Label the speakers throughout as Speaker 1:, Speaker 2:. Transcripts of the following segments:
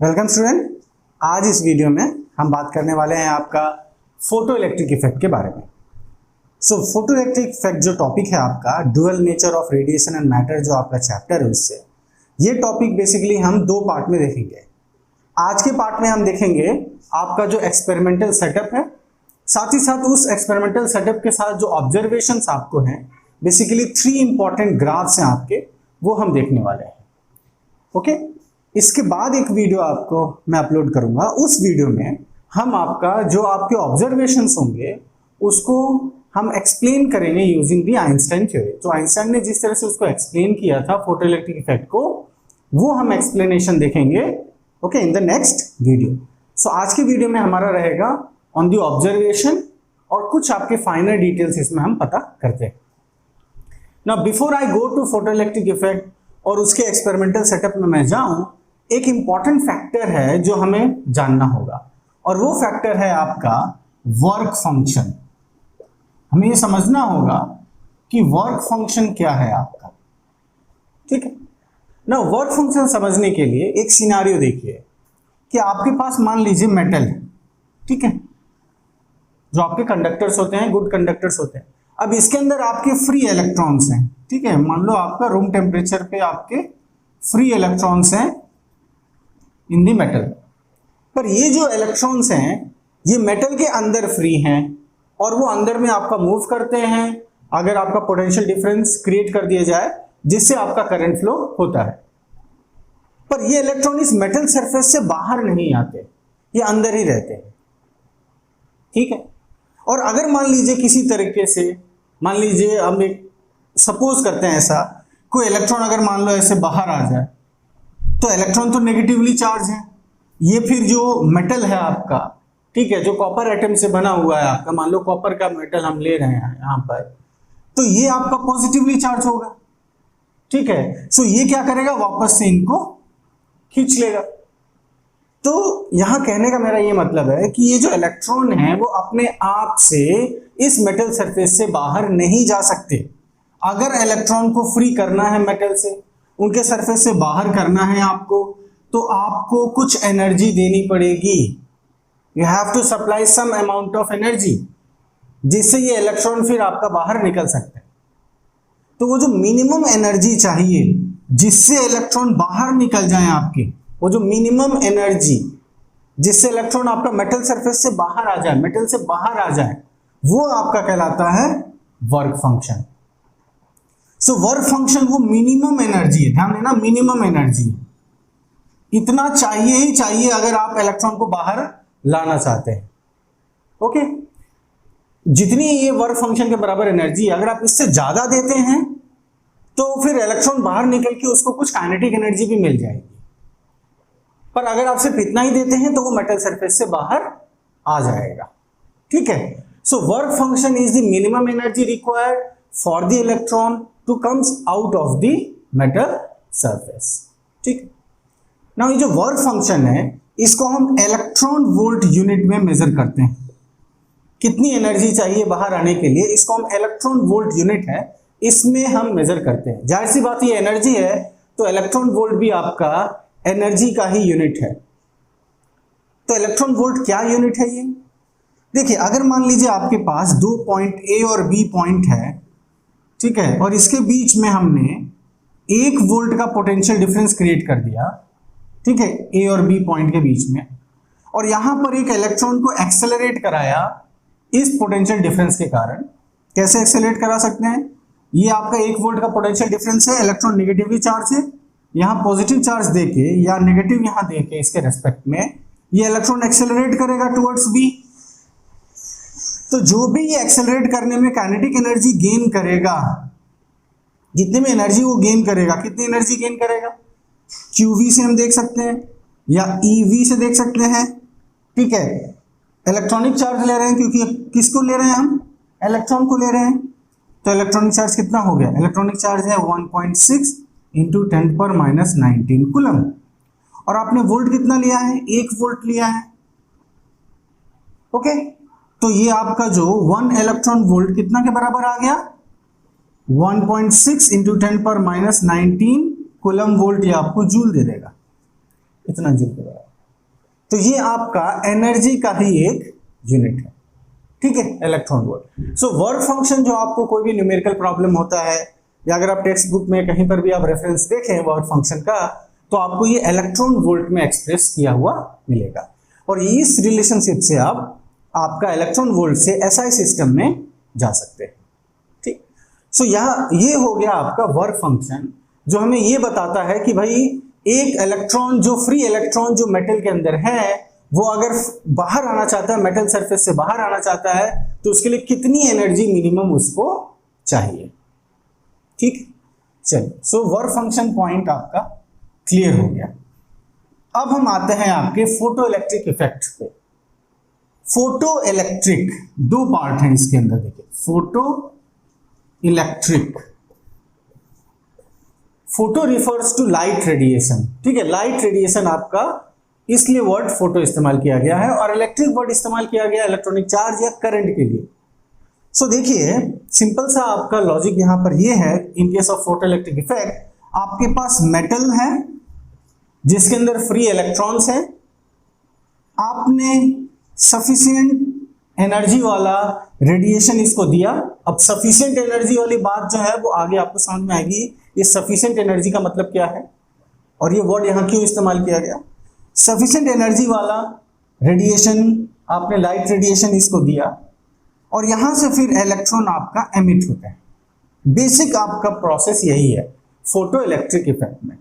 Speaker 1: Welcome student. आज इस video में हम बात करने वाले हैं आपका फोटो इलेक्ट्रिक इफेक्ट के बारे में। फोटो इलेक्ट्रिक इफेक्ट जो टॉपिक है आपका dual nature of radiation and matter, जो आपका चैप्टर है उससे ये टॉपिक बेसिकली हम दो पार्ट में देखेंगे। आज के पार्ट में हम देखेंगे आपका जो एक्सपेरिमेंटल सेटअप है, साथ ही साथ उस एक्सपेरिमेंटल सेटअप के साथ जो ऑब्जर्वेशंस आपको हैं, बेसिकली 3 इंपॉर्टेंट ग्राफ्स हैं आपके, वो हम देखने वाले हैं। ओके, इसके बाद एक वीडियो आपको मैं अपलोड करूंगा। उस वीडियो में हम आपका जो आपके ऑब्जर्वेशंस होंगे उसको हम एक्सप्लेन करेंगे यूजिंग दी आइंस्टाइन थ्योरी। तो आइंस्टाइन ने जिस तरह से उसको एक्सप्लेन किया था फोटो इलेक्ट्रिक इफेक्ट को, वो हम एक्सप्लेनेशन देखेंगे okay in the next video. सो आज के वीडियो में हमारा रहेगा ऑन दी ऑब्जर्वेशन और कुछ आपके फाइनल डिटेल्स इसमें हम पता करते हैं। Now before I go to photoelectric effect और उसके एक्सपेरिमेंटल सेटअप में मैं जाऊं, एक इंपॉर्टेंट फैक्टर है जो हमें जानना होगा और वो फैक्टर है आपका वर्क फंक्शन। हमें ये समझना होगा कि वर्क फंक्शन क्या है आपका, ठीक है ना। वर्क फंक्शन समझने के लिए एक सिनारियो देखिए कि आपके पास मान लीजिए मेटल है, ठीक है, जो आपके कंडक्टर्स होते हैं, गुड कंडक्टर्स होते हैं। अब इसके अंदर आपके फ्री इलेक्ट्रॉन्स हैं, ठीक है। मान लो आपका रूम टेम्परेचर पे आपके फ्री इलेक्ट्रॉन्स हैं इन दी मेटल, पर ये जो इलेक्ट्रॉन्स हैं ये मेटल के अंदर फ्री हैं और वो अंदर में आपका मूव करते हैं अगर आपका पोटेंशियल डिफरेंस क्रिएट कर दिया जाए, जिससे आपका करंट फ्लो होता है। पर ये इलेक्ट्रॉन इस मेटल सरफेस से बाहर नहीं आते, ये अंदर ही रहते हैं, ठीक है। और अगर मान लीजिए किसी तरीके से, मान लीजिए हम एक सपोज करते हैं ऐसा, कोई इलेक्ट्रॉन अगर मान लो ऐसे बाहर आ जाए, तो इलेक्ट्रॉन तो नेगेटिवली चार्ज है। ये फिर जो मेटल है आपका, ठीक है, जो कॉपर एटम से बना हुआ है आपका, मान लो कॉपर का मेटल हम ले रहे हैं यहाँ पर, तो ये आपका पॉजिटिवली चार्ज होगा, ठीक है। सो ये क्या करेगा, वापस से इनको खींच लेगा। तो यहां कहने का मेरा ये मतलब है कि ये जो इलेक्ट्रॉन है वो अपने आप से इस मेटल सरफेस से बाहर नहीं जा सकते। अगर इलेक्ट्रॉन को फ्री करना है मेटल से, उनके सरफेस से बाहर करना है आपको, तो आपको कुछ एनर्जी देनी पड़ेगी। You have to supply some amount of energy, जिससे ये इलेक्ट्रॉन फिर आपका बाहर निकल सकता है। तो वो जो मिनिमम एनर्जी चाहिए जिससे इलेक्ट्रॉन बाहर निकल जाए आपके, वो जो मिनिमम एनर्जी जिससे इलेक्ट्रॉन आपका मेटल सरफेस से बाहर आ जाए, मेटल से बाहर आ जाए, वो आपका कहलाता है वर्क फंक्शन। सो वर्क फंक्शन वो मिनिमम एनर्जी है, ध्यान देना, मिनिमम एनर्जी इतना चाहिए ही चाहिए अगर आप इलेक्ट्रॉन को बाहर लाना चाहते हैं। ओके, जितनी ये वर्क फंक्शन के बराबर एनर्जी, अगर आप इससे ज्यादा देते हैं तो फिर इलेक्ट्रॉन बाहर निकल के उसको कुछ काइनेटिक एनर्जी भी मिल जाएगी। पर अगर आप सिर्फ इतना ही देते हैं तो वो मेटल सरफेस से बाहर आ जाएगा, ठीक है। So work function is the minimum energy required for the electron to comes out of the metal surface, ठीक। नाउ ये जो वर्क फंक्शन है इसको हम इलेक्ट्रॉन वोल्ट यूनिट में मेजर करते हैं। कितनी एनर्जी चाहिए बाहर आने के लिए, इसको हम इलेक्ट्रॉन वोल्ट यूनिट है, इसमें हम मेजर करते हैं। जाहिर सी बात ये एनर्जी है तो इलेक्ट्रॉन वोल्ट भी आपका एनर्जी का ही यूनिट है। तो इलेक्ट्रॉन वोल्ट क्या यूनिट है ये देखिए, अगर मान लीजिए आपके पास 2 पॉइंट ए और बी पॉइंट है, ठीक है, और इसके बीच में हमने 1 वोल्ट का पोटेंशियल डिफरेंस क्रिएट कर दिया, ठीक है, ए और बी पॉइंट के बीच में, और यहां पर एक इलेक्ट्रॉन को एक्सेलरेट कराया इस पोटेंशियल डिफरेंस के कारण। कैसे एक्सेलरेट करा सकते हैं, ये आपका 1 वोल्ट का पोटेंशियल डिफरेंस है, इलेक्ट्रॉन नेगेटिवली चार्ज है, यहां पॉजिटिव चार्ज देके या नेगेटिव यहां देके इसके रेस्पेक्ट में ये इलेक्ट्रॉन एक्सेलरेट करेगा टुवर्ड्स बी। तो जो भी ये एक्सेलरेट करने में काइनेटिक एनर्जी गेन करेगा, जितने में एनर्जी वो गेन करेगा, कितनी एनर्जी गेन करेगा, क्यूवी से हम देख सकते हैं या ईवी से देख सकते हैं, ठीक है। इलेक्ट्रॉनिक चार्ज ले रहे हैं क्योंकि किसको ले रहे हैं हम, इलेक्ट्रॉन को ले रहे हैं, तो इलेक्ट्रॉनिक चार्ज कितना हो गया, इलेक्ट्रॉनिक चार्ज है 1.6 इंटू 10⁻19 कूलम। और आपने वोल्ट कितना लिया है, 1 वोल्ट लिया है, ओके। तो ये आपका जो 1 इलेक्ट्रॉन वोल्ट कितना के बराबर आ गया, 1.6 इंटू 10⁻19 कूलम वोल्ट, ये आपको जूल दे देगा, इतना जूल के बराबर। तो ये आपका एनर्जी का ही एक यूनिट है, ठीक है, इलेक्ट्रॉन वोल्ट। सो वर्क फंक्शन जो आपको कोई भी न्यूमेरिकल प्रॉब्लम होता है या अगर आप टेक्स्ट बुक में कहीं पर भी आप रेफरेंस देखें वर्क फंक्शन का, तो आपको ये इलेक्ट्रॉन वोल्ट में एक्सप्रेस किया हुआ मिलेगा। और इस रिलेशनशिप से आप आपका इलेक्ट्रॉन वोल्ट से एसआई सिस्टम में जा सकते हैं, ठीक। सो यहाँ ये हो गया आपका वर्क फंक्शन जो हमें ये बताता है कि भाई एक इलेक्ट्रॉन जो फ्री इलेक्ट्रॉन जो मेटल के अंदर है वो अगर बाहर आना चाहता है, मेटल सरफेस से बाहर आना चाहता है, तो उसके लिए कितनी एनर्जी मिनिमम उसको चाहिए, ठीक। चलिए, सो वर्क फंक्शन पॉइंट आपका क्लियर हो गया। अब हम आते हैं आपके फोटो इलेक्ट्रिक इफेक्ट पे। फोटो इलेक्ट्रिक दो पार्ट हैं इसके अंदर, देखिए photoelectric. Photo refers to light radiation, ठीक है, लाइट रेडिएशन आपका इसलिए वर्ड फोटो इस्तेमाल किया गया है, और इलेक्ट्रिक वर्ड इस्तेमाल किया गया इलेक्ट्रॉनिक चार्ज या करंट के लिए। सो देखिए सिंपल सा आपका लॉजिक यहां पर ये है, in case of photoelectric effect आपके पास मेटल है जिसके अंदर फ्री इलेक्ट्रॉन्स हैं, आपने सफिशिएंट एनर्जी वाला रेडिएशन इसको दिया। अब सफिशिएंट एनर्जी वाली बात जो है वो आगे आपको समझ में आएगी, ये सफिशिएंट एनर्जी का मतलब क्या है और ये वर्ड यहां क्यों इस्तेमाल किया गया। सफिशिएंट एनर्जी वाला रेडिएशन आपने लाइट रेडिएशन इसको दिया और यहां से फिर इलेक्ट्रॉन आपका एमिट होता है। बेसिक आपका प्रोसेस यही है फोटो इलेक्ट्रिक इफेक्ट में।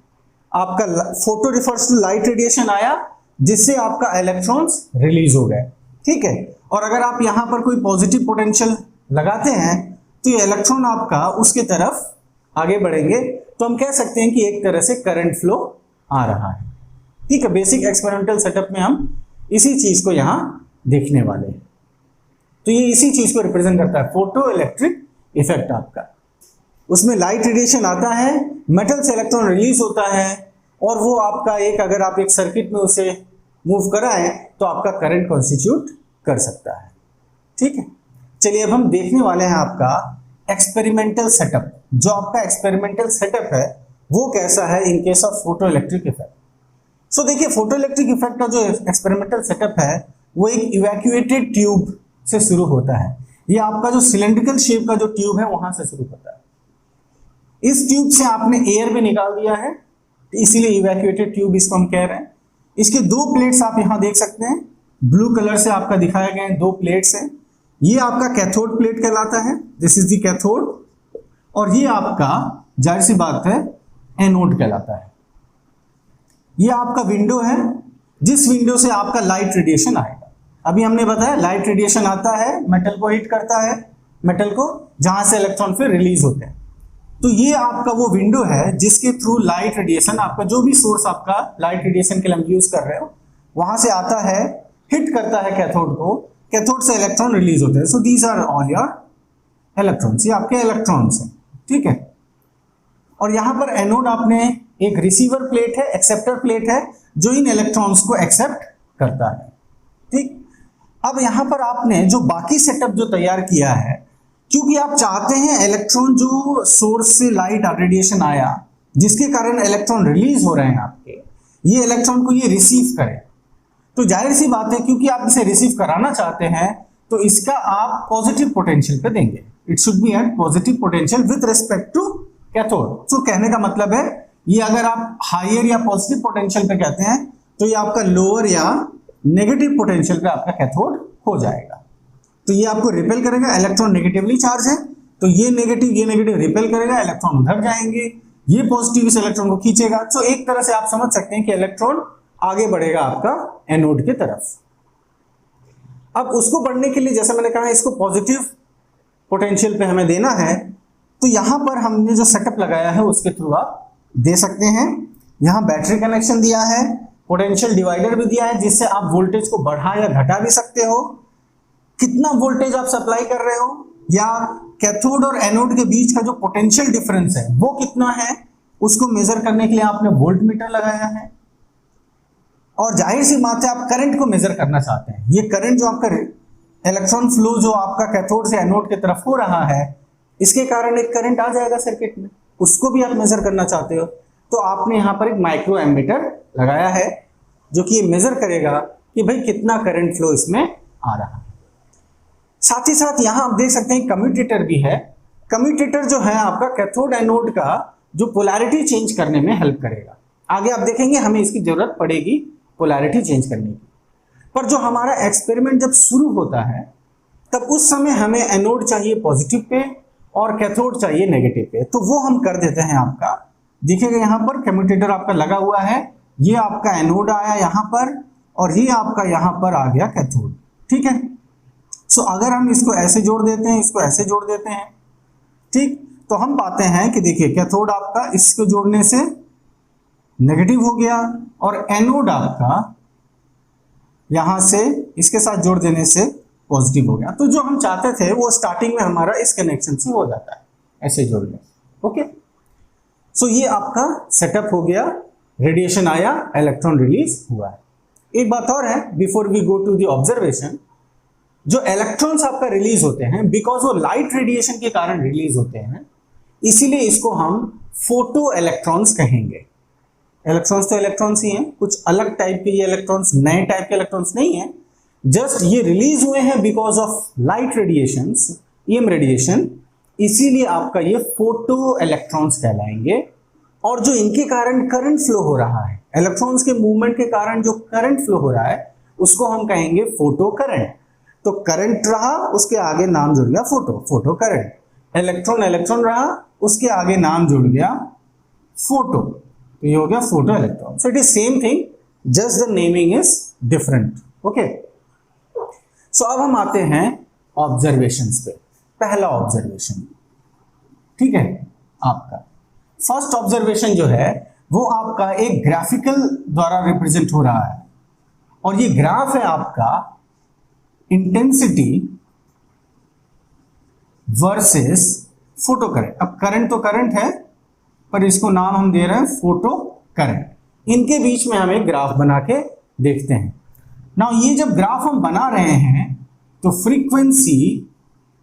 Speaker 1: आपका photo refers to light radiation आया जिससे आपका इलेक्ट्रॉन्स रिलीज हो गए, ठीक है। और अगर आप यहां पर कोई पॉजिटिव पोटेंशियल लगाते हैं तो ये इलेक्ट्रॉन आपका उसके तरफ आगे बढ़ेंगे, तो हम कह सकते हैं कि एक तरह से करंट फ्लो आ रहा है, ठीक है। बेसिक एक्सपेरिमेंटल सेटअप में हम इसी चीज को यहां देखने वाले हैं, तो ये इसी चीज को रिप्रेजेंट करता है फोटो इलेक्ट्रिक इफेक्ट आपका। उसमें लाइट रेडिएशन आता है, मेटल से इलेक्ट्रॉन रिलीज होता है और वो आपका एक अगर आप एक सर्किट में उसे मूव कराएं तो आपका करंट कॉन्स्टिट्यूट कर सकता है, ठीक है। चलिए अब हम देखने वाले हैं आपका एक्सपेरिमेंटल सेटअप। जो आपका एक्सपेरिमेंटल सेटअप है वो कैसा है in case of photoelectric effect. So देखिए फोटो इलेक्ट्रिक इफेक्ट का जो एक्सपेरिमेंटल सेटअप है वो एक इवैक्यूएटेड ट्यूब से शुरू होता है। ये आपका जो सिलेंड्रिकल शेप का जो ट्यूब है वहां से शुरू होता है। इस ट्यूब से आपने एयर भी निकाल दिया है, इसीलिए इवैक्यूएटेड ट्यूब इसको हम कह रहे हैं। इसके दो प्लेट्स आप यहां देख सकते हैं, ब्लू कलर से आपका दिखाए गए दो प्लेट्स हैं। ये आपका कैथोड प्लेट कहलाता है, दिस इज द कैथोड, और ये आपका जाहिर सी बात है एनोड कहलाता है। ये आपका विंडो है जिस विंडो से आपका लाइट रेडिएशन आएगा। अभी हमने बताया लाइट रेडिएशन आता है, मेटल को हिट करता है, मेटल को, जहां से इलेक्ट्रॉन फिर रिलीज होते हैं। तो ये आपका वो विंडो है जिसके थ्रू लाइट रेडिएशन, आपका जो भी सोर्स आपका लाइट रेडिएशन के लिए हम यूज कर रहे हो वहां से आता है, हिट करता है कैथोड को, कैथोड से इलेक्ट्रॉन रिलीज होते हैं। So these are all your electrons, ये आपके इलेक्ट्रॉन्स हैं, ठीक है। और यहां पर एनोड आपने एक रिसीवर प्लेट है, एक्सेप्टर प्लेट है जो इन इलेक्ट्रॉन्स को एक्सेप्ट करता है, ठीक। अब यहां पर आपने जो बाकी सेटअप जो तैयार किया है, क्योंकि आप चाहते हैं इलेक्ट्रॉन जो सोर्स से लाइट रेडिएशन आया जिसके कारण इलेक्ट्रॉन रिलीज हो रहे हैं आपके, ये इलेक्ट्रॉन को ये रिसीव करें, तो जाहिर सी बात है क्योंकि आप इसे रिसीव कराना चाहते हैं तो इसका आप पॉजिटिव पोटेंशियल पे देंगे। It should be at positive potential with respect to cathode. तो कहने का मतलब है ये अगर आप हायर या पॉजिटिव पोटेंशियल पे कहते हैं तो ये आपका लोअर या नेगेटिव पोटेंशियल पे आपका कैथोड हो जाएगा। तो ये आपको रिपेल करेगा, इलेक्ट्रॉन नेगेटिवली चार्ज है तो ये नेगेटिव रिपेल करेगा, इलेक्ट्रॉन उधर जाएंगे, ये पॉजिटिव इस इलेक्ट्रॉन को खींचेगा। तो एक तरह से आप समझ सकते हैं कि इलेक्ट्रॉन आगे बढ़ेगा आपका एनोड की तरफ। अब उसको बढ़ने के लिए जैसे मैंने कहा इसको पॉजिटिव पोटेंशियल पे हमें देना है, तो यहां पर हमने जो सेटअप लगाया है उसके थ्रू आप दे सकते हैं। यहां बैटरी कनेक्शन दिया है, पोटेंशियल डिवाइडर भी दिया है जिससे आप वोल्टेज को बढ़ा या घटा भी सकते हो। कितना वोल्टेज आप सप्लाई कर रहे हो या कैथोड और एनोड के बीच का जो पोटेंशियल डिफरेंस है वो कितना है, उसको मेजर करने के लिए आपने वोल्ट मीटर लगाया है। और जाहिर सी बात है आप करंट को मेजर करना चाहते हैं, ये करंट जो आपका इलेक्ट्रॉन फ्लो जो आपका कैथोड से एनोड की तरफ हो रहा है, इसके कारण एक करंट आ जाएगा सर्किट में, उसको भी आप मेजर करना चाहते हो। तो आपने यहां पर एक माइक्रो एमीटर लगाया है जो कि ये मेजर करेगा कि भाई कितना करंट फ्लो इसमें आ रहा है। साथ ही साथ यहां आप देख सकते हैं कम्यूटेटर भी है। कम्यूटेटर जो है आपका कैथोड एनोड का जो पोलैरिटी चेंज करने में हेल्प करेगा। आगे आप देखेंगे हमें इसकी जरूरत पड़ेगी पोलैरिटी चेंज करने की। पर जो हमारा एक्सपेरिमेंट जब शुरू होता है तब उस समय हमें एनोड चाहिए पॉजिटिव पे और कैथोड चाहिए नेगेटिव पे, तो वो हम कर देते हैं। आपका दिखेगा यहाँ पर कम्यूटेटर आपका लगा हुआ है, ये आपका एनोड आया यहाँ पर और ये आपका यहाँ पर आ गया कैथोड। ठीक है, सो अगर हम इसको ऐसे जोड़ देते हैं, इसको ऐसे जोड़ देते हैं, ठीक, तो हम पाते हैं कि देखिए कैथोड आपका इसको जोड़ने से नेगेटिव हो गया और एनोड आपका यहां से इसके साथ जोड़ देने से पॉजिटिव हो गया। तो जो हम चाहते थे वो स्टार्टिंग में हमारा इस कनेक्शन से हो जाता है, ऐसे जोड़ने। ओके, सो ये आपका सेटअप हो गया, रेडिएशन आया, इलेक्ट्रॉन रिलीज हुआ है। एक बात और है before we go to the observation, जो इलेक्ट्रॉन्स आपका रिलीज होते हैं बिकॉज वो लाइट रेडिएशन के कारण रिलीज होते हैं, इसीलिए इसको हम फोटो इलेक्ट्रॉन्स कहेंगे। इलेक्ट्रॉन्स तो इलेक्ट्रॉन्स ही हैं, कुछ अलग टाइप के ये इलेक्ट्रॉन्स, नए टाइप के इलेक्ट्रॉन्स नहीं है, जस्ट ये रिलीज हुए हैं because of light radiations, EM radiation, इसीलिए आपका ये फोटो इलेक्ट्रॉन्स कहलाएंगे। और जो इनके कारण करंट फ्लो हो रहा है, इलेक्ट्रॉन्स के मूवमेंट के कारण जो करंट फ्लो हो रहा है उसको हम कहेंगे फोटो करंट। तो करंट रहा, उसके आगे नाम जुड़ गया photo, photo current. Electron electron रहा, उसके आगे नाम जुड़ गया फोटो, तो ये हो गया photoelectron. So it is same thing, just the naming is different. Okay, so अब हम आते हैं ऑब्जर्वेशंस पे। पहला ऑब्जर्वेशन, ठीक है, आपका फर्स्ट ऑब्जर्वेशन जो है वो आपका एक ग्राफिकल द्वारा रिप्रेजेंट हो रहा है और ये ग्राफ है आपका इंटेंसिटी वर्सेस फोटो करंट। अब करंट तो करंट है पर इसको नाम हम दे रहे हैं फोटो करंट। इनके बीच में हम एक ग्राफ बना के देखते हैं। नाउ ये जब ग्राफ हम बना रहे हैं तो फ्रीक्वेंसी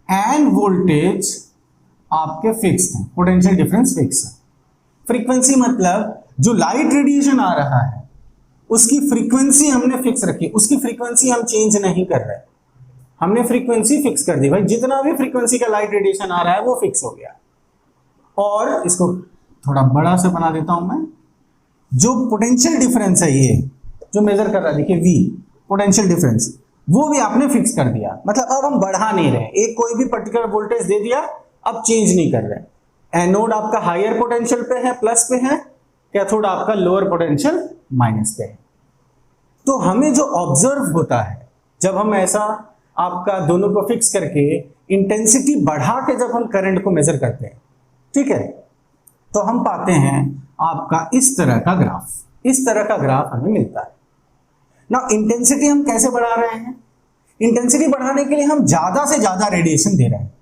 Speaker 1: एंड वोल्टेज आपके फिक्स्ड हैं, पोटेंशियल डिफरेंस फिक्स है। फ्रीक्वेंसी मतलब जो लाइट रेडिएशन आ रहा है उसकी फ्रीक्वेंसी हमने फिक्स रखी, उसकी फ्रीक्वेंसी हम चेंज नहीं कर रहे, हमने फ्रीक्वेंसी फिक्स कर दी। भाई जितना भी फ्रीक्वेंसी का लाइट रेडिएशन आ रहा है वो फिक्स हो गया। और इसको थोड़ा बड़ा से बना देता हूं मैं, जो पोटेंशियल डिफरेंस है ये जो मेजर कर रहा है, देखिए V पोटेंशियल डिफरेंस, वो भी आपने फिक्स कर दिया। मतलब अब हम बढ़ा नहीं रहे, एक कोई भी पर्टिकुलर वोल्टेज दे दिया, अब चेंज नहीं कर रहे। एनोड आपका हायर पोटेंशियल पे है, प्लस पे है, कैथोड आपका लोअर पोटेंशियल माइनस पे है। तो हमें जो ऑब्जर्व होता है जब हम ऐसा आपका दोनों को फिक्स करके इंटेंसिटी बढ़ा के जब हम करंट को मेजर करते हैं, ठीक है, तो हम पाते हैं आपका इस तरह का ग्राफ, इस तरह का ग्राफ हमें मिलता है। ना इंटेंसिटी हम कैसे बढ़ा रहे हैं? इंटेंसिटी बढ़ाने के लिए हम ज्यादा से ज्यादा रेडिएशन दे रहे हैं,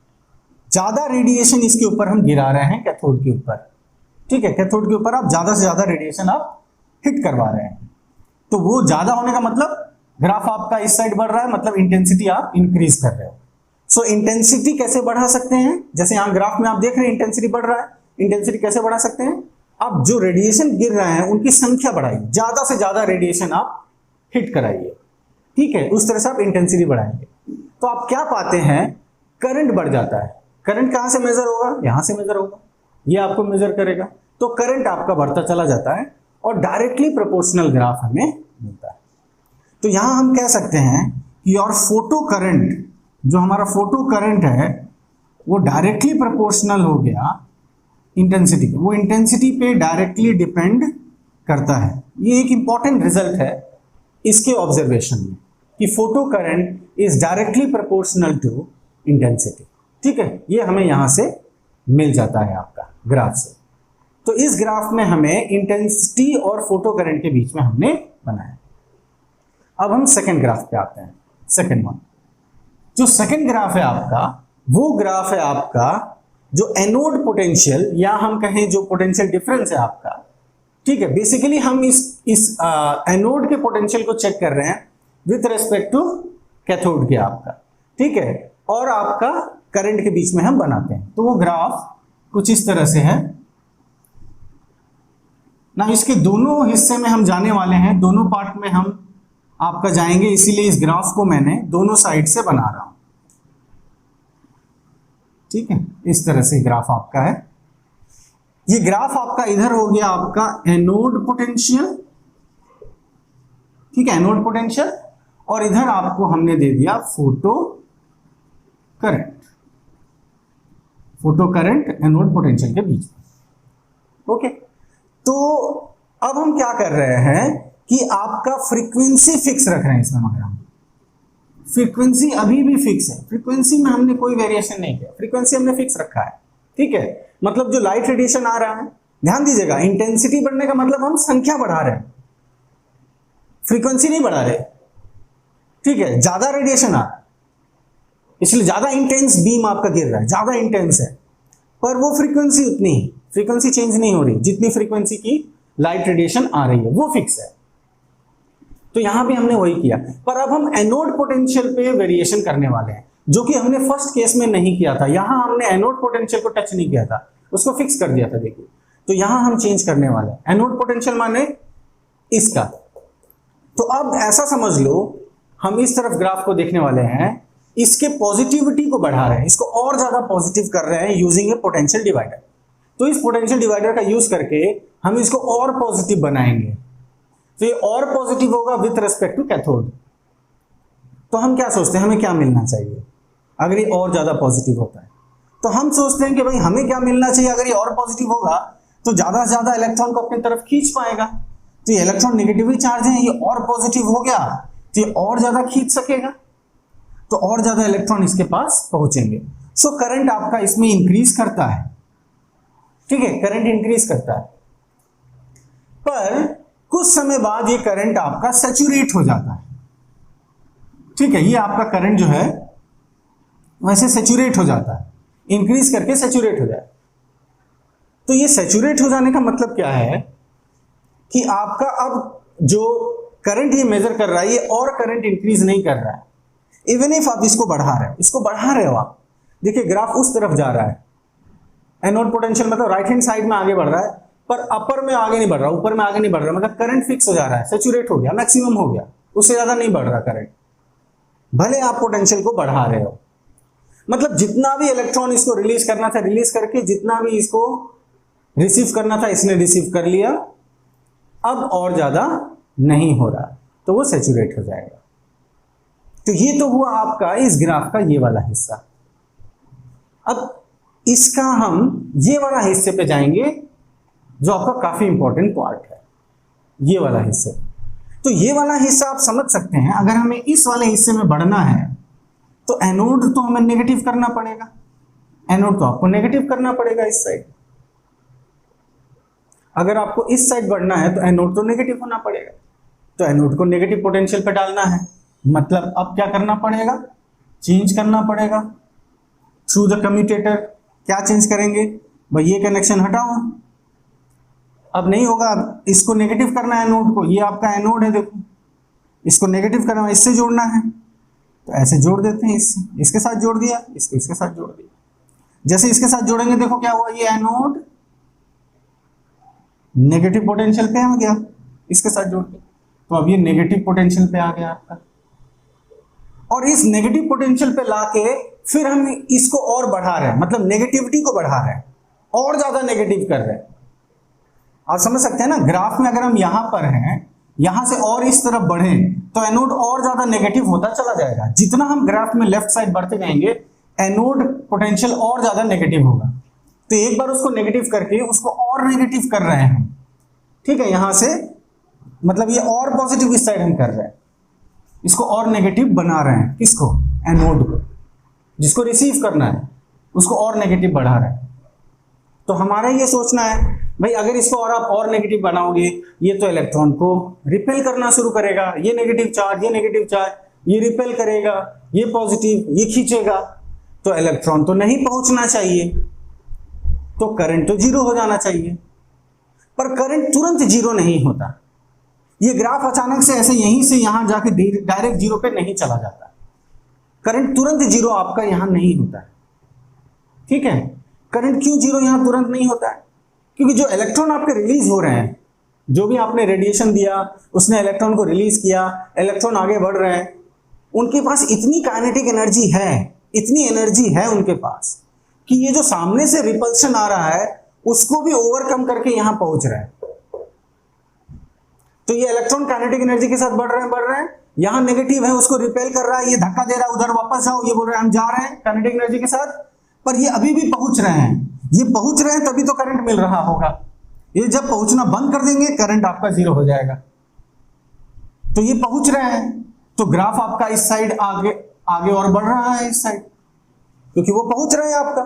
Speaker 1: ज्यादा रेडिएशन इसके ऊपर हम गिरा रहे हैं कैथोड के ऊपर, ठीक है, कैथोड के ऊपर आप ज्यादा से ज्यादा रेडिएशन आप हिट करवा रहे हैं। तो वो ज्यादा होने का मतलब ग्राफ आपका इस साइड बढ़ रहा है, मतलब इंटेंसिटी आप इंक्रीज कर रहे हो। सो इंटेंसिटी कैसे बढ़ा सकते हैं? जैसे यहाँ ग्राफ में आप देख रहे हैं इंटेंसिटी बढ़ रहा है, इंटेंसिटी कैसे बढ़ा सकते हैं? आप जो रेडिएशन गिर रहे हैं उनकी संख्या बढ़ाइए, ज्यादा से ज्यादा रेडिएशन आप हिट कराइए, ठीक है, उस तरह से आप इंटेंसिटी बढ़ाएंगे। तो आप क्या पाते हैं? करंट बढ़ जाता है। करंट कहां से मेजर होगा? यहां से मेजर होगा, ये आपको मेजर करेगा, तो करंट आपका बढ़ता चला जाता है और डायरेक्टली प्रोपोर्शनल ग्राफ हमें मिलता है। तो यहां हम कह सकते हैं कि और फोटो करंट, जो हमारा फोटो करंट है वो डायरेक्टली प्रोपोर्शनल हो गया इंटेंसिटी पे, वो इंटेंसिटी पे डायरेक्टली डिपेंड करता है। ये एक इंपॉर्टेंट रिजल्ट है इसके ऑब्जर्वेशन में कि photo current is directly proportional to intensity, ठीक है, ये हमें यहां से मिल जाता है आपका ग्राफ से। तो इस ग्राफ में हमें इंटेंसिटी और फोटो करंट के बीच में हमने बनाया। अब हम सेकेंड ग्राफ पे आते हैं, सेकेंड वन। जो सेकेंड ग्राफ है आपका, वो ग्राफ है आपका जो एनोड पोटेंशियल या हम कहें जो पोटेंशियल डिफरेंस है आपका, ठीक है, बेसिकली हम इस एनोड के पोटेंशियल को चेक कर रहे हैं विथ रेस्पेक्ट टू कैथोड के आपका, ठीक है, और आपका करंट के बीच में हम बनाते हैं। तो वो ग्राफ कुछ इस तरह से है ना। इसके दोनों हिस्से में हम जाने वाले हैं, दोनों पार्ट में हम आपका जाएंगे, इसीलिए इस ग्राफ को मैंने दोनों साइड से बना रहा हूं। ठीक है, इस तरह से ग्राफ आपका है। ये ग्राफ आपका इधर हो गया आपका एनोड पोटेंशियल, ठीक है, एनोड पोटेंशियल, और इधर आपको हमने दे दिया photo current, photo current anode potential के बीच में। ओके, तो अब हम क्या कर रहे हैं कि आपका फ्रीक्वेंसी फिक्स रख रहे हैं इसमें, मगर हम फ्रीक्वेंसी अभी भी फिक्स है, फ्रीक्वेंसी में हमने कोई वेरिएशन नहीं किया, फ्रीक्वेंसी हमने फिक्स रखा है। ठीक है, मतलब जो लाइट रेडिएशन आ रहा है, ध्यान दीजिएगा, इंटेंसिटी बढ़ने का मतलब हम संख्या बढ़ा रहे हैं, फ्रीक्वेंसी नहीं बढ़ा रहे। ठीक है, ज्यादा रेडिएशन आ रहा है इसलिए ज्यादा इंटेंस बीम आपका गिर रहा है, ज्यादा इंटेंस है, पर वो फ्रीक्वेंसी उतनी ही, फ्रीक्वेंसी चेंज नहीं हो रही, जितनी फ्रीक्वेंसी की लाइट रेडिएशन आ रही है वो फिक्स है। तो यहां भी हमने वही किया, पर अब हम एनोड पोटेंशियल पे वेरिएशन करने वाले हैं, जो कि हमने फर्स्ट केस में नहीं किया था। यहां हमने एनोड पोटेंशियल को टच नहीं किया था, उसको फिक्स कर दिया था। देखिए, तो यहां हम चेंज करने वाले हैं, एनोड पोटेंशियल माने इसका। तो अब ऐसा समझ लो, हम इस तरफ ग्राफ को देखने वाले हैं, इसके पॉजिटिविटी को बढ़ा रहे हैं, इसको और ज्यादा पॉजिटिव कर रहे हैं यूजिंग ए पोटेंशियल डिवाइडर। तो इस पोटेंशियल डिवाइडर का यूज करके हम इसको और पॉजिटिव बनाएंगे, तो ये और पॉजिटिव होगा विथ रेस्पेक्ट टू कैथोड। तो हम क्या सोचते हैं, हमें क्या मिलना चाहिए अगर ये और ज्यादा पॉजिटिव होता है? तो हम सोचते हैं कि भाई हमें क्या मिलना चाहिए, अगर ये और पॉजिटिव होगा तो ज्यादा से ज्यादा इलेक्ट्रॉन को अपनी तरफ खींच पाएगा। तो ये इलेक्ट्रॉन नेगेटिवली चार्ज है, ये और पॉजिटिव हो गया तो ये और ज्यादा खींच सकेगा, तो और ज्यादा इलेक्ट्रॉन इसके पास पहुंचेंगे। सो करंट आपका इसमें इंक्रीज करता है। ठीक है, करंट इंक्रीज करता है, पर कुछ समय बाद ये करंट आपका सैचुरेट हो जाता है। ठीक है, ये आपका करंट जो है वैसे सैचुरेट हो जाता है, इंक्रीज करके सैचुरेट हो जाए। तो ये सैचुरेट हो जाने का मतलब क्या है कि आपका अब जो करंट ये मेजर कर रहा है, ये और करंट इंक्रीज नहीं कर रहा है। इवन इफ आप इसको बढ़ा रहे हैं, इसको बढ़ा रहे हो आप, देखिए ग्राफ उस तरफ जा रहा है, एनोड पोटेंशियल मतलब राइट हैंड साइड में आगे बढ़ रहा है, पर अपर में आगे नहीं बढ़ रहा, ऊपर में आगे नहीं बढ़ रहा, मतलब करंट फिक्स हो जा रहा है, सैचुरेट हो गया, मैक्सिमम हो गया, उससे ज्यादा नहीं बढ़ रहा करंट, भले आप पोटेंशियल को बढ़ा रहे हो। मतलब जितना भी इलेक्ट्रॉन इसको रिलीज करना था रिलीज करके, जितना भी इसको रिसीव करना था इसने रिसीव कर लिया, अब और ज्यादा नहीं हो रहा, तो वो सैचुरेट हो जाएगा। तो ये तो हुआ आपका इस ग्राफ का ये वाला हिस्सा। अब इसका हम ये वाला हिस्से पे जाएंगे जो आपका काफी इंपॉर्टेंट पार्ट है, ये वाला हिस्सा। तो ये वाला हिस्सा आप समझ सकते हैं, अगर हमें इस वाले हिस्से में बढ़ना है तो एनोड तो हमें नेगेटिव करना पड़ेगा, एनोड तो आपको नेगेटिव करना पड़ेगा इस साइड। अगर आपको इस साइड बढ़ना है तो एनोड तो नेगेटिव होना पड़ेगा, तो एनोड को नेगेटिव पोटेंशियल पे डालना है, मतलब अब क्या करना पड़ेगा, चेंज करना पड़ेगा थ्रू द कम्यूटेटर। क्या चेंज करेंगे भाई, ये कनेक्शन हटाओ, अब नहीं होगा, अब इसको नेगेटिव करना है एनोड को, ये आपका एनोड है, देखो इसको नेगेटिव करना है, इससे जोड़ना है, तो ऐसे जोड़ देते हैं, इसके साथ जोड़ दिया, इसको इसके साथ जोड़ दिया। जैसे इसके साथ जोड़ेंगे देखो क्या हुआ, ये एनोड नेगेटिव पोटेंशियल पे आ गया, इसके साथ जोड़ के, तो अब ये नेगेटिव पोटेंशियल पे आ गया आपका। और इस नेगेटिव पोटेंशियल पे लाके फिर हम इसको और बढ़ा रहे हैं, मतलब नेगेटिविटी को बढ़ा रहे हैं, और ज्यादा नेगेटिव कर रहे हैं। आप समझ सकते हैं ना, ग्राफ में अगर हम यहां पर हैं, यहां से और इस तरफ बढ़ें तो एनोड और ज्यादा नेगेटिव होता चला जाएगा। जितना हम ग्राफ में लेफ्ट साइड बढ़ते जाएंगे एनोड पोटेंशियल और ज्यादा नेगेटिव होगा। तो एक बार उसको नेगेटिव करके उसको और नेगेटिव कर रहे हैं। ठीक है, यहां से मतलब ये और पॉजिटिव इस साइड हम कर रहे हैं, इसको और नेगेटिव बना रहे हैं, किसको, एनोड को, जिसको रिसीव करना है उसको और नेगेटिव बढ़ा रहे हैं। तो हमारा ये सोचना है भाई, अगर इसको और आप और नेगेटिव बनाओगे ये तो इलेक्ट्रॉन को रिपेल करना शुरू करेगा, ये नेगेटिव चार्ज ये रिपेल करेगा, ये पॉजिटिव ये खींचेगा, तो इलेक्ट्रॉन तो नहीं पहुंचना चाहिए, तो करंट तो जीरो हो जाना चाहिए। पर करंट तुरंत जीरो नहीं होता, ये ग्राफ अचानक से ऐसे यहीं से यहां जाके डायरेक्ट जीरो पे नहीं चला जाता। करंट तुरंत जीरो आपका यहां नहीं होता है। ठीक है, करंट क्यों जीरो यहां तुरंत नहीं होता है, क्योंकि जो इलेक्ट्रॉन आपके रिलीज हो रहे हैं जो भी आपने रेडिएशन दिया उसने इलेक्ट्रॉन को रिलीज किया, इलेक्ट्रॉन आगे बढ़ रहे हैं, उनके पास इतनी काइनेटिक एनर्जी है, इतनी एनर्जी है उनके पास कि ये जो सामने से रिपल्शन आ रहा है उसको भी ओवरकम करके यहां पहुंच रहा है। तो ये इलेक्ट्रॉन काइनेटिक एनर्जी के साथ बढ़ रहे हैं, यहां नेगेटिव है उसको रिपेल कर रहा है, ये धक्का दे रहा है उधर वापस जाओ, ये बोल रहे हैं हम जा रहे हैं काइनेटिक एनर्जी के साथ, पर ये अभी भी पहुंच रहे हैं। ये पहुंच रहे हैं तभी तो करंट मिल रहा होगा, ये जब पहुंचना बंद कर देंगे करंट आपका जीरो हो जाएगा। तो ये पहुंच रहे हैं तो ग्राफ आपका इस साइड आगे आगे और बढ़ रहा है इस साइड, क्योंकि वो पहुंच रहे हैं आपका।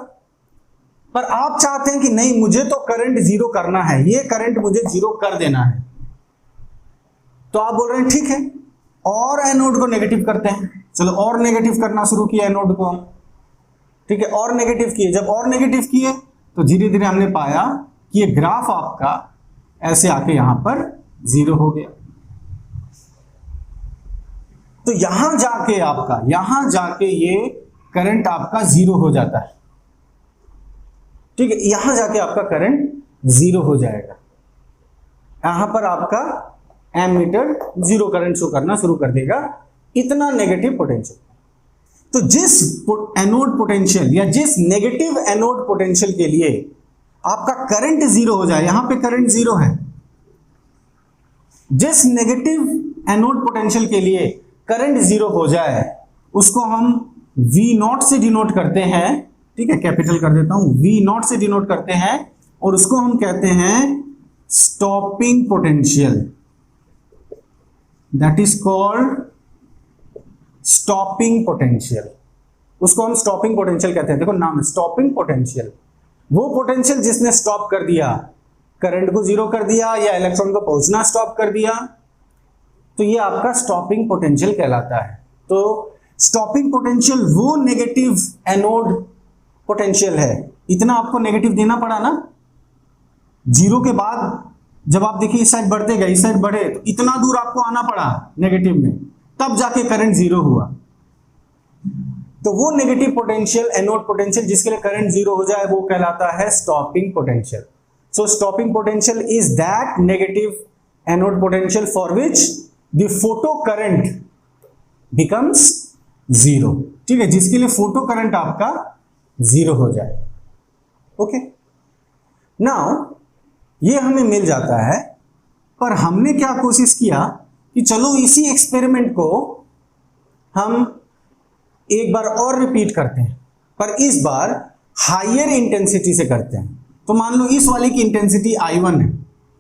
Speaker 1: पर आप चाहते हैं कि नहीं मुझे तो करंट जीरो करना है, ये करंट मुझे जीरो कर देना है, तो आप बोल रहे हैं ठीक है और एनोड को नेगेटिव करते हैं। चलो और नेगेटिव करना शुरू किया एनोड को हम, ठीक है, और नेगेटिव किए। जब और नेगेटिव किए तो धीरे धीरे हमने पाया कि ये ग्राफ आपका ऐसे आके यहां पर जीरो हो गया। तो यहां जाके ये करंट आपका जीरो हो जाता है, ठीक है, यहां जाके आपका करंट जीरो हो जाएगा। यहां पर आपका एमीटर जीरो करंट शो करना शुरू कर देगा, इतना नेगेटिव पोटेंशियल। तो जिस एनोड पोटेंशियल या जिस नेगेटिव एनोड पोटेंशियल के लिए आपका करंट जीरो हो जाए, यहां पे करंट जीरो है, जिस नेगेटिव एनोड पोटेंशियल के लिए करंट जीरो हो जाए उसको हम V0 से डिनोट करते हैं, ठीक है, कैपिटल कर देता हूं, V0 से डिनोट करते हैं और उसको हम कहते हैं stopping potential, that is called stopping potential. उसको हम स्टॉपिंग पोटेंशियल कहते हैं। देखो नाम है स्टॉपिंग पोटेंशियल, वो पोटेंशियल जिसने स्टॉप कर दिया, करंट को जीरो कर दिया या इलेक्ट्रॉन को पहुंचना स्टॉप कर दिया, तो ये आपका स्टॉपिंग पोटेंशियल कहलाता है। तो स्टॉपिंग पोटेंशियल वो नेगेटिव एनोड पोटेंशियल है, इतना आपको नेगेटिव देना पड़ा ना, जीरो के बाद जब आप देखिए इस साइड बढ़ते गए, इस साइड बढ़े, तो इतना दूर आपको आना पड़ा नेगेटिव में, तब जाके करंट जीरो हुआ। तो वो नेगेटिव पोटेंशियल एनोड पोटेंशियल जिसके लिए करंट जीरो हो जाए वो कहलाता है stopping potential. So stopping potential is that negative anode potential for which the photo current becomes zero, ठीक है, जिसके लिए फोटो करंट आपका जीरो हो जाए। ओके, नाउ ये हमें मिल जाता है, पर हमने क्या कोशिश किया कि चलो इसी एक्सपेरिमेंट को हम एक बार और रिपीट करते हैं, पर इस बार हायर इंटेंसिटी से करते हैं। तो मान लो इस वाले की इंटेंसिटी I1 है,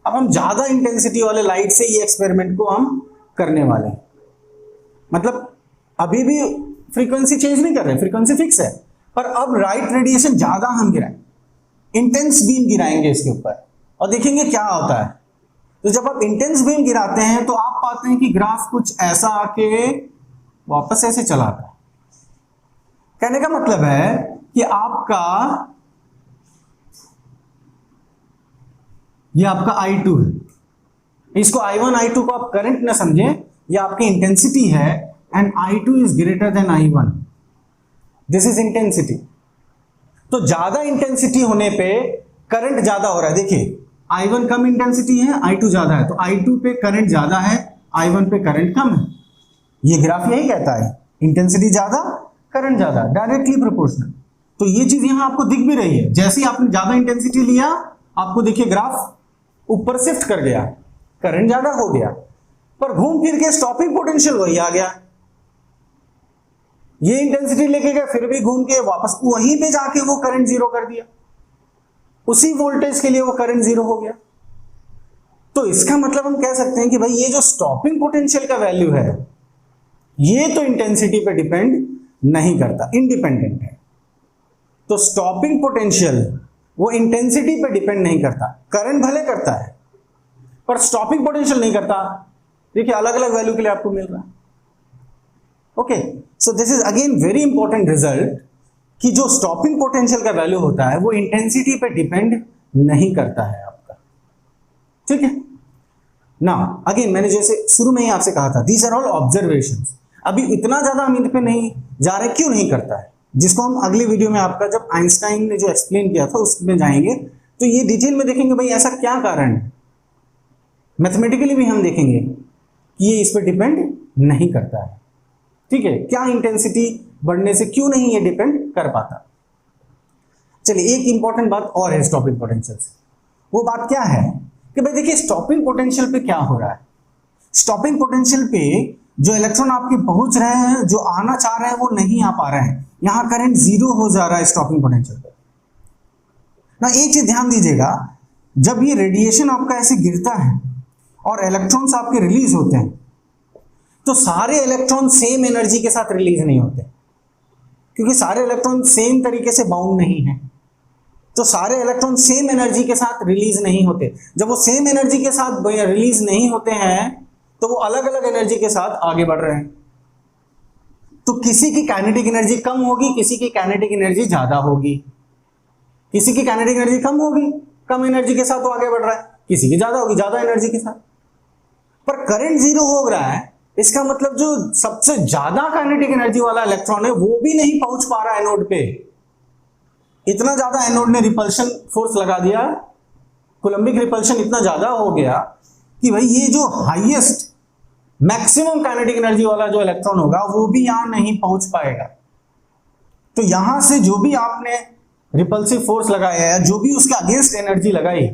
Speaker 1: अब हम ज्यादा इंटेंसिटी वाले लाइट से ये एक्सपेरिमेंट को हम करने वाले हैं। मतलब अभी भी फ्रीक्वेंसी चेंज नहीं कर रहे, फ्रीक्वेंसी फिक्स है, पर अब राइट रेडिएशन ज्यादा हम गिराएंगे, इंटेंस बीम गिराएंगे इसके ऊपर और देखेंगे क्या होता है। तो जब आप इंटेंस बीम गिराते हैं तो आप पाते हैं कि ग्राफ कुछ ऐसा आके वापस ऐसे चला आता है। कहने का मतलब है कि ये आपका I2 है, इसको I1 I2 को आप करंट ना समझे, ये आपकी इंटेंसिटी है and I2 is greater than I1, this is intensity. तो ज्यादा इंटेंसिटी होने पे करंट ज्यादा हो रहा है। देखिए I1 कम इंटेंसिटी है, I2 ज्यादा है, तो I2 पे करंट ज्यादा है, I1 पे करंट कम है। ये ग्राफ यही कहता है, इंटेंसिटी ज्यादा करंट ज्यादा, डायरेक्टली प्रोपोर्शनल। तो ये चीज यहां आपको दिख भी रही है, जैसे ही आपने ज्यादा इंटेंसिटी लिया आपको देखिए ग्राफ ऊपर शिफ्ट कर गया, करंट ज्यादा हो गया, पर घूम फिर के स्टॉपिंग पोटेंशियल वही आ गया। ये इंटेंसिटी लेके गए, फिर भी घूम के वापस वहीं पे जाके वो करंट जीरो कर दिया, उसी वोल्टेज के लिए वो करंट जीरो हो गया। तो इसका मतलब हम कह सकते हैं कि भाई ये जो स्टॉपिंग पोटेंशियल का वैल्यू है ये तो इंटेंसिटी पे डिपेंड नहीं करता, इंडिपेंडेंट है। तो स्टॉपिंग पोटेंशियल वो इंटेंसिटी पे डिपेंड नहीं करता, करंट भले करता है पर स्टॉपिंग पोटेंशियल नहीं करता। देखिए अलग अलग वैल्यू के लिए आपको मिल रहा है। Okay, so this is again very important result कि जो स्टॉपिंग पोटेंशियल का वैल्यू होता है वो इंटेंसिटी पे डिपेंड नहीं करता है आपका, ठीक है ना। अगेन मैंने जैसे शुरू में ही आपसे कहा था, दीज आर ऑल ऑब्जर्वेशंस। अभी इतना ज्यादा हम इन पे नहीं जा रहे, क्यों नहीं करता है, जिसको हम अगली वीडियो में आपका जब आइंस्टाइन ने जो एक्सप्लेन किया था उसमें जाएंगे तो ये डिटेल में देखेंगे भाई ऐसा क्या कारण है। मैथमेटिकली भी हम देखेंगे कि ये इस पर डिपेंड नहीं करता है। ठीक है, क्या इंटेंसिटी बढ़ने से क्यों नहीं ये डिपेंड कर पाता। चलिए एक इंपॉर्टेंट बात और है स्टॉपिंग पोटेंशियल से, वो बात क्या है कि भाई देखिए स्टॉपिंग पोटेंशियल पे क्या हो रहा है। स्टॉपिंग पोटेंशियल पे जो इलेक्ट्रॉन आपके पहुंच रहे हैं, जो आना चाह रहे हैं वो नहीं आ पा रहे हैं, यहां करंट जीरो हो जा रहा है स्टॉपिंग पोटेंशियल पे ना। एक चीज ध्यान दीजिएगा, जब ये रेडिएशन आपका ऐसे गिरता है और इलेक्ट्रॉन्स आपके रिलीज होते हैं, तो सारे इलेक्ट्रॉन सेम एनर्जी के साथ रिलीज नहीं होते, क्योंकि सारे इलेक्ट्रॉन सेम तरीके से बाउंड नहीं है। तो सारे इलेक्ट्रॉन सेम एनर्जी के साथ रिलीज नहीं होते। जब वो सेम एनर्जी के साथ रिलीज नहीं होते हैं तो वो अलग अलग एनर्जी के साथ आगे बढ़ रहे हैं। तो किसी की काइनेटिक एनर्जी कम होगी, किसी की काइनेटिक एनर्जी ज्यादा होगी। किसी की काइनेटिक एनर्जी कम होगी, कम एनर्जी के साथ वो आगे बढ़ रहा है, किसी की ज्यादा होगी, ज्यादा एनर्जी के साथ। पर करंट जीरो हो रहा है, इसका मतलब जो सबसे ज्यादा काइनेटिक एनर्जी वाला इलेक्ट्रॉन है वो भी नहीं पहुंच पा रहा है एनोड पे। इतना ज्यादा एनोड ने रिपल्शन फोर्स लगा दिया, कूलम्बिक रिपल्शन इतना ज्यादा हो गया कि भाई ये जो हाईएस्ट मैक्सिमम काइनेटिक एनर्जी वाला जो इलेक्ट्रॉन होगा वो भी यहां नहीं पहुंच पाएगा। तो यहां से जो भी आपने रिपल्सिव फोर्स लगाया है, जो भी उसके अगेंस्ट एनर्जी लगाई,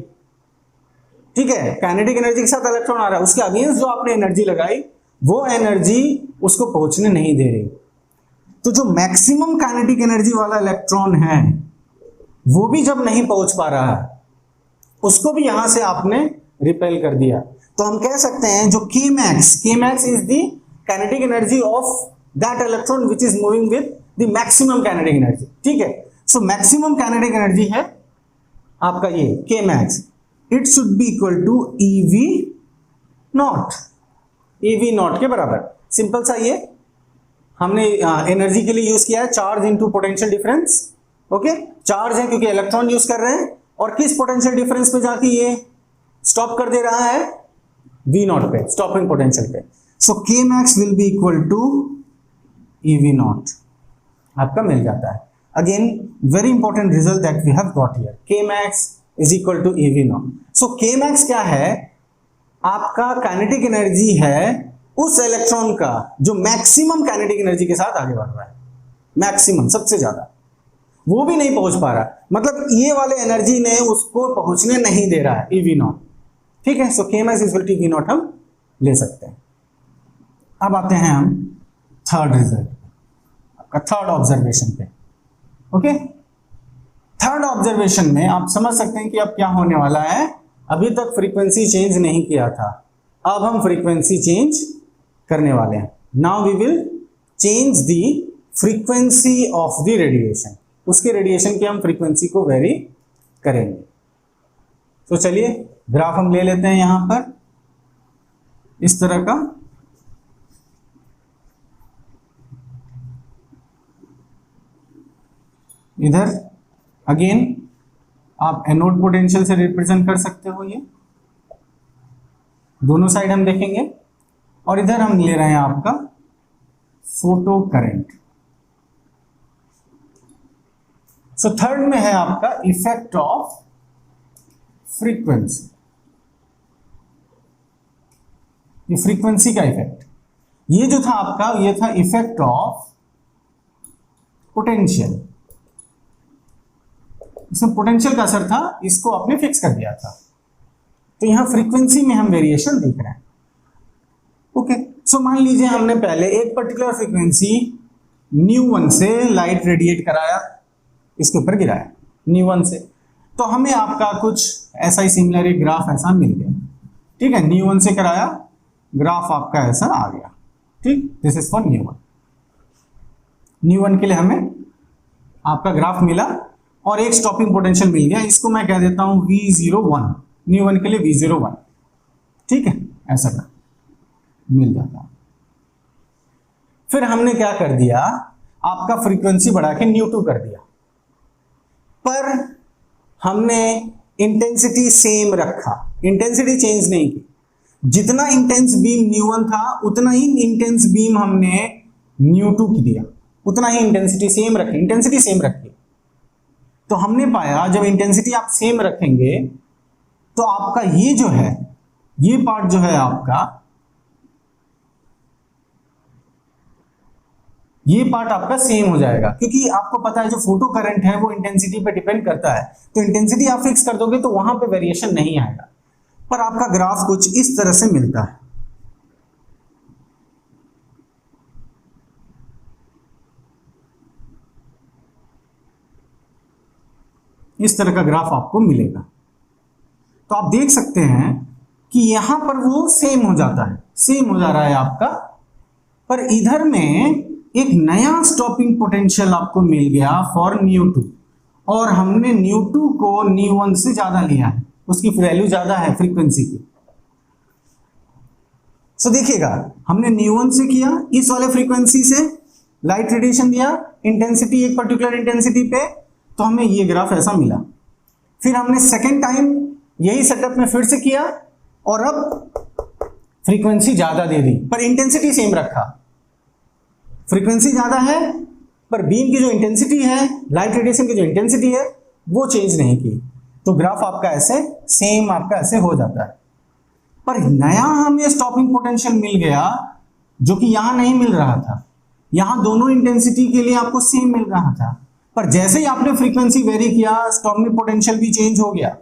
Speaker 1: ठीक है, काइनेटिक एनर्जी के साथ इलेक्ट्रॉन आ रहा है, उसके अगेंस्ट जो आपने एनर्जी लगाई वो एनर्जी उसको पहुंचने नहीं दे रही। तो जो मैक्सिमम काइनेटिक एनर्जी वाला इलेक्ट्रॉन है वो भी जब नहीं पहुंच पा रहा है, उसको भी यहां से आपने रिपेल कर दिया। तो हम कह सकते हैं जो Kmax is the kinetic energy of that electron which is moving with the maximum kinetic energy. ठीक है, सो मैक्सिमम काइनेटिक एनर्जी है आपका ये Kmax, it should be equal to EV nought, EV nought के बराबर। सिंपल सा ये हमने एनर्जी के लिए यूज किया है, charge into potential difference. Okay, charge है क्योंकि इलेक्ट्रॉन यूज कर रहे हैं, और किस पोटेंशियल डिफरेंस पे जाके ये स्टॉप कर दे रहा है, V नॉट पे, स्टॉपिंग पोटेंशियल पे। So Kmax will be equal to EV nought, आपका मिल जाता है। Again very important result that we have got here, Kmax is equal to EV nought. So Kmax क्या है, आपका काइनेटिक एनर्जी है उस इलेक्ट्रॉन का जो मैक्सिमम काइनेटिक एनर्जी के साथ आगे बढ़ रहा है, मैक्सिमम सबसे ज्यादा, वो भी नहीं पहुंच पा रहा, मतलब ये वाले एनर्जी ने उसको पहुंचने नहीं दे रहा है, EV नॉट। ठीक है, so Kmax is equal to EV nought हम ले सकते हैं। अब आते हैं हम थर्ड रिजल्ट, आपका थर्ड ऑब्जर्वेशन पे। ओके, थर्ड ऑब्जर्वेशन में आप समझ सकते हैं कि अब क्या होने वाला है। अभी तक फ्रीक्वेंसी चेंज नहीं किया था, अब हम फ्रीक्वेंसी चेंज करने वाले हैं। Now we will change the frequency of the radiation, उसके रेडिएशन की हम फ्रीक्वेंसी को वेरी करेंगे। तो चलिए ग्राफ हम ले लेते हैं यहां पर इस तरह का। इधर अगेन आप एनोड पोटेंशियल से रिप्रेजेंट कर सकते हो, ये दोनों साइड हम देखेंगे, और इधर हम ले रहे हैं आपका फोटो करंट। सो थर्ड में है आपका इफेक्ट ऑफ फ्रीक्वेंसी, ये फ्रीक्वेंसी का इफेक्ट। ये जो था आपका, ये था इफेक्ट ऑफ पोटेंशियल, इसमें पोटेंशियल का असर था, इसको आपने फिक्स कर दिया था। तो यहां फ्रीक्वेंसी में हम वेरिएशन देख रहे हैं। ओके, सो मान लीजिए हमने पहले एक पर्टिकुलर फ्रीक्वेंसी ν1 से लाइट रेडिएट कराया, इसके ऊपर गिराया ν1 से, तो हमें आपका कुछ ऐसा ही सिमिलर एक ग्राफ ऐसा मिल गया। ठीक है, ν1 से कराया, ग्राफ आपका ऐसा आ गया। ठीक, दिस इज फॉर ν1 के लिए हमें आपका ग्राफ मिला और एक स्टॉपिंग पोटेंशियल मिल गया, इसको मैं कह देता हूं V01, ν1 के लिए V01। ठीक है, ऐसा कर मिल जाता। फिर हमने क्या कर दिया, आपका फ्रीक्वेंसी बढ़ा के ν2 कर दिया, पर हमने इंटेंसिटी सेम रखा, इंटेंसिटी चेंज नहीं की। जितना इंटेंस बीम ν1 था उतना ही इंटेंस बीम हमने ν2 की दिया, उतना ही इंटेंसिटी सेम रखी, इंटेंसिटी सेम रखी। तो हमने पाया जब इंटेंसिटी आप सेम रखेंगे तो आपका ये जो है ये पार्ट जो है आपका, ये पार्ट आपका सेम हो जाएगा, क्योंकि आपको पता है जो फोटो करंट है वो इंटेंसिटी पे डिपेंड करता है, तो इंटेंसिटी आप फिक्स कर दोगे तो वहां पे वेरिएशन नहीं आएगा, पर आपका ग्राफ कुछ इस तरह से मिलता है। इस तरह का ग्राफ आपको मिलेगा। तो आप देख सकते हैं कि यहां पर वो सेम हो जाता है, सेम हो जा रहा है आपका, पर इधर में एक नया स्टॉपिंग पोटेंशियल आपको मिल गया फॉर न्यू2, और हमने न्यू2 को न्यू1 से ज्यादा लिया है, उसकी वैल्यू ज्यादा है फ्रीक्वेंसी की। सो देखिएगा, हमने न्यू1 से किया, इस वाले फ्रीक्वेंसी से लाइट रेडिएशन दिया, इंटेंसिटी एक पर्टिकुलर इंटेंसिटी पे, तो हमें ये ग्राफ ऐसा मिला। फिर हमने सेकेंड टाइम यही सेटअप में फिर से किया, और अब फ्रीक्वेंसी ज्यादा दे दी पर इंटेंसिटी सेम रखा। फ्रीक्वेंसी ज्यादा है पर बीम की जो इंटेंसिटी है, लाइट रेडिएशन की जो इंटेंसिटी है, वो चेंज नहीं की, तो ग्राफ आपका ऐसे सेम आपका ऐसे हो जाता है। पर नया हमें स्टॉपिंग पोटेंशियल मिल गया जो कि यहां नहीं मिल रहा था। यहां दोनों इंटेंसिटी के लिए आपको सेम मिल रहा था, पर जैसे ही आपने फ्रीक्वेंसी वेरी किया, स्टॉपिंग पोटेंशियल भी चेंज हो गया।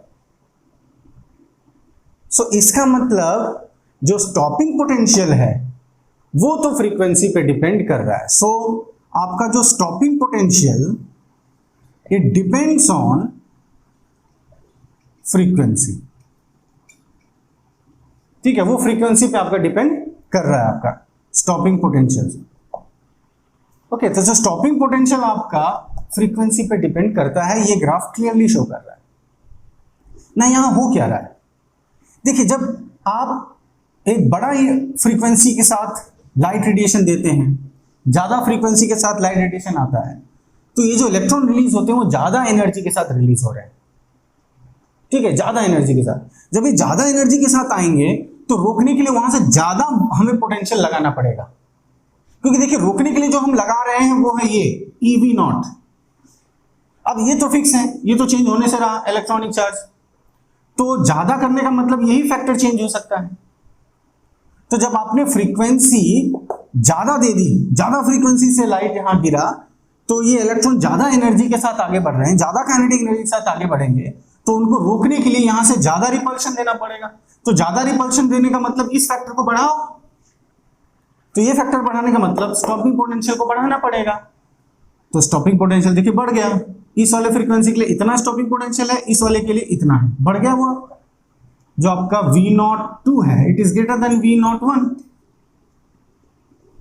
Speaker 1: सो इसका मतलब जो स्टॉपिंग पोटेंशियल है वो तो फ्रीक्वेंसी पे डिपेंड कर रहा है। सो आपका जो stopping potential, it depends on frequency. ठीक है, वो फ्रीक्वेंसी पे आपका डिपेंड कर रहा है आपका स्टॉपिंग पोटेंशियल। ओके, तो जो स्टॉपिंग पोटेंशियल आपका फ्रीक्वेंसी पे डिपेंड करता है, ये ग्राफ क्लियरली शो कर रहा है ना। यहां हो क्या रहा है, देखिए, जब आप एक बड़ा फ्रीक्वेंसी के साथ लाइट रेडिएशन देते हैं, ज्यादा फ्रीक्वेंसी के साथ लाइट रेडिएशन आता है, तो ये जो इलेक्ट्रॉन रिलीज होते हैं वो ज्यादा एनर्जी के साथ रिलीज हो रहे हैं। ठीक है, ज्यादा एनर्जी के साथ। जब ये ज्यादा एनर्जी के साथ आएंगे तो रोकने के लिए वहां से ज्यादा हमें पोटेंशियल लगाना पड़ेगा, क्योंकि देखिए रोकने के लिए जो हम लगा रहे हैं वो है ये EV0। अब ये तो फिक्स है, ये तो चेंज होने से रहा इलेक्ट्रॉनिक चार्ज, तो ज्यादा करने का मतलब यही फैक्टर चेंज हो सकता है। तो जब आपने फ्रीक्वेंसी ज्यादा दे दी, ज्यादा फ्रीक्वेंसी से लाइट यहां गिरा, तो ये इलेक्ट्रॉन ज्यादा एनर्जी के साथ आगे बढ़ रहे हैं, ज्यादा काइनेटिक एनर्जी के साथ आगे बढ़ेंगे, तो उनको रोकने के लिए यहां से ज्यादा रिपल्शन देना पड़ेगा। तो ज्यादा रिपल्शन देने का मतलब इस फैक्टर को बढ़ाओ, तो ये फैक्टर बढ़ाने का मतलब स्टॉपिंग पोटेंशियल को बढ़ाना पड़ेगा। तो स्टॉपिंग पोटेंशियल देखिए बढ़ गया, इस वाले फ्रीक्वेंसी के लिए इतना स्टॉपिंग पोटेंशियल है, इस वाले के लिए इतना है, बढ़ गया वो आपका जो आपका V02 है, it is greater than V01।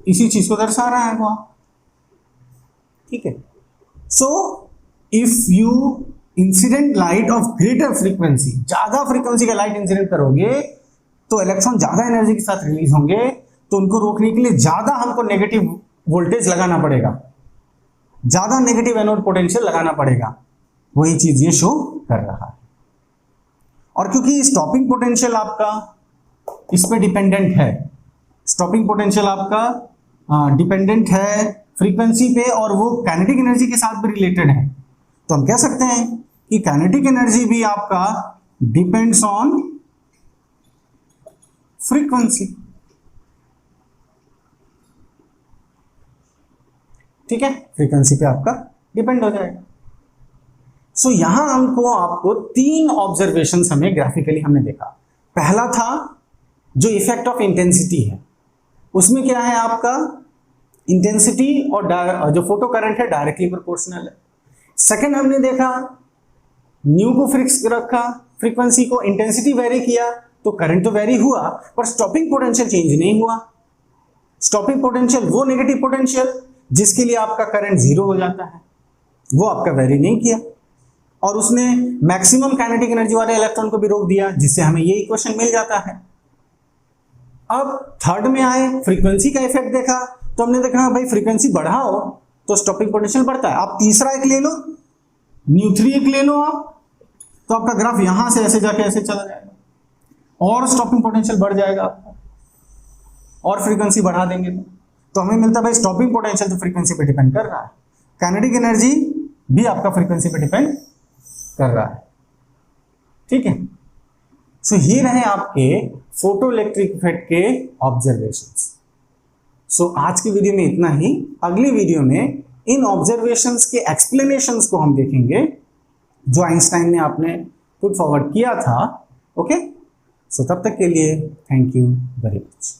Speaker 1: इसी चीज को दर्शा रहा है वो। ठीक है, so if you incident light of greater frequency, ज्यादा फ्रीक्वेंसी का लाइट इंसिडेंट करोगे तो इलेक्ट्रॉन ज्यादा एनर्जी के साथ रिलीज होंगे, तो उनको रोकने के लिए ज्यादा हमको नेगेटिव वोल्टेज लगाना पड़ेगा, ज्यादा नेगेटिव एनोड पोटेंशियल लगाना पड़ेगा। वही चीज ये शो कर रहा है। और क्योंकि स्टॉपिंग पोटेंशियल आपका इस पे डिपेंडेंट है, स्टॉपिंग पोटेंशियल आपका डिपेंडेंट है फ्रीक्वेंसी पे, और वो काइनेटिक एनर्जी के साथ भी रिलेटेड है, तो हम कह सकते हैं कि काइनेटिक एनर्जी भी आपका डिपेंड्स ऑन फ्रीक्वेंसी। ठीक है, फ्रीक्वेंसी पे आपका डिपेंड हो जाएगा। सो यहां हमको आपको 3 ऑब्जर्वेशंस हमें ग्राफिकली हमने देखा। पहला था जो इफेक्ट ऑफ इंटेंसिटी है, उसमें क्या है आपका इंटेंसिटी और जो फोटो करंट है डायरेक्टली प्रोपोर्शनल है। सेकंड हमने देखा न्यू को फिक्स रखा, फ्रीक्वेंसी को, इंटेंसिटी वेरी किया तो करंट तो वेरी हुआ पर स्टॉपिंग पोटेंशियल चेंज नहीं हुआ। स्टॉपिंग पोटेंशियल वो नेगेटिव पोटेंशियल जिसके लिए आपका करंट 0 हो जाता है, वो आपका वेरी नहीं किया, और उसने मैक्सिमम काइनेटिक एनर्जी वाले इलेक्ट्रॉन को भी रोक दिया, जिससे हमें ये इक्वेशन मिल जाता है। अब थर्ड में आए, फ्रीक्वेंसी का इफेक्ट देखा, तो हमने देखा भाई फ्रीक्वेंसी बढ़ाओ तो स्टॉपिंग पोटेंशियल बढ़ता है। आप तीसरा एक ले लो, न्यू3 एक ले लो आप, तो आपका ग्राफ यहां से ऐसे जाके ऐसे चला जाएगा और स्टॉपिंग पोटेंशियल बढ़ जाएगा आपका, और फ्रीक्वेंसी बढ़ा देंगे तो हमें मिलता है भाई स्टॉपिंग पोटेंशियल तो फ्रीक्वेंसी पे डिपेंड कर रहा है, काइनेटिक एनर्जी भी आपका फ्रीक्वेंसी पे डिपेंड कर रहा है। ठीक है, सो ये रहे आपके फोटो इलेक्ट्रिक इफेक्ट के ऑब्जर्वेशंस। सो आज की वीडियो में इतना ही। अगली वीडियो में इन ऑब्जर्वेशंस के एक्सप्लेनेशंस को हम देखेंगे जो आइंस्टाइन ने आपने पुट फॉरवर्ड किया था। ओके, सो तब तक के लिए थैंक यू वेरी मच।